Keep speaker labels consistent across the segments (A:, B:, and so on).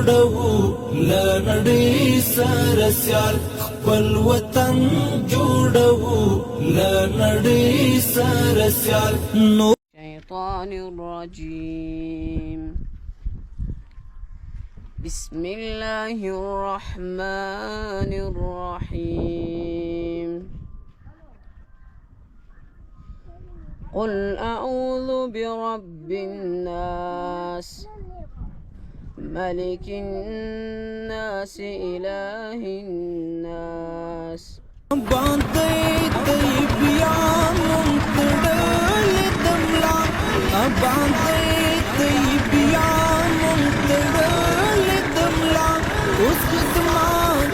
A: جوړو لنړۍ سره سیال خپل وطن جوړو لنړۍ سره سیال
B: الشيطان الرجيم بسم الله الرحمن الرحيم قل أعوذ برب الناس ملك الناس إله الناس
A: باندې طيبيان تړل دملا باندې طيبيان تړل دملا اوس خدمت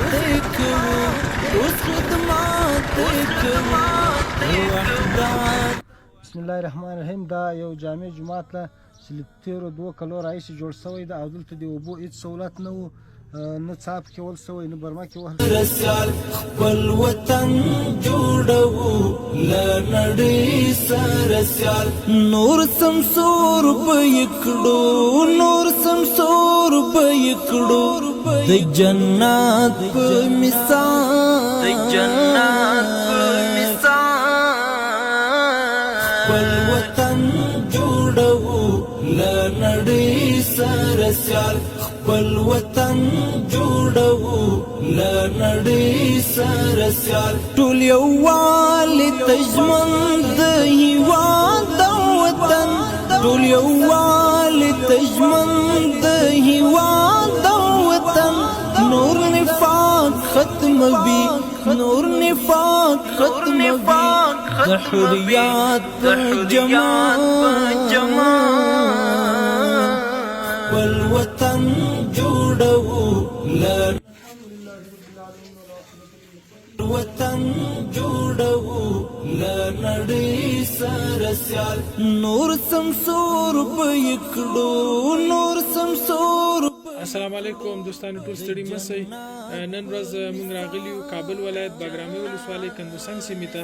A: کوو
C: بسم الله الرحمن الرحیم. دا یو جامع جماعت له تیرو 2 کلو راهیسې جوړ شوی ده او دلته د اوبو هېڅ سهولت نه و، نه څاپ کې ول شوی نه برمه کې وهل
A: رسال خپل وطن جوړو لنړۍ سره سیال نور سمسور به یې کړو د جنت په مثال خپل وطن جوړو لنړۍ سره سیال خپل وطن جوړو لنړۍ سره سیال ټول یووالي ته ژمن د هېواد د وطن ټول یووالي ته ژمن د هېواد د وطن نور نفاق ختموي د حریات په جماعت خپل وطن جوړو لنړۍ سره سیال نور سمسور به یې کړو
D: السلام علیکم دوستانو، ټول ستړي مسئ. نن ورځ موږ راغلي یو کابل ولایت باګرامي ولسوالۍ کندوسنګ سیمې ته.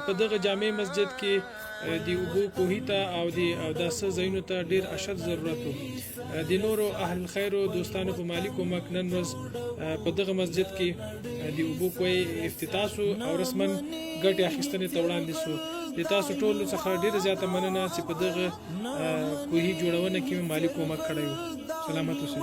D: په دغه جامع مسجد کې د اوبو کوهي ته او داسې ځایونو ته ډېر اشد ضرورت و. د نورو اهل خیرو دوستانو په مالي کومک نن ورځ په دغه مسجد کې د اوبو کوهي افتتاح شو او رسما ګټې اخیستنې ته وړاندې شو. د تاسو ټولو څخه ډېره زیاته مننه چې په دغه کوهي جوړونه کې مالي کومک کړی و. سلامت اوسئ.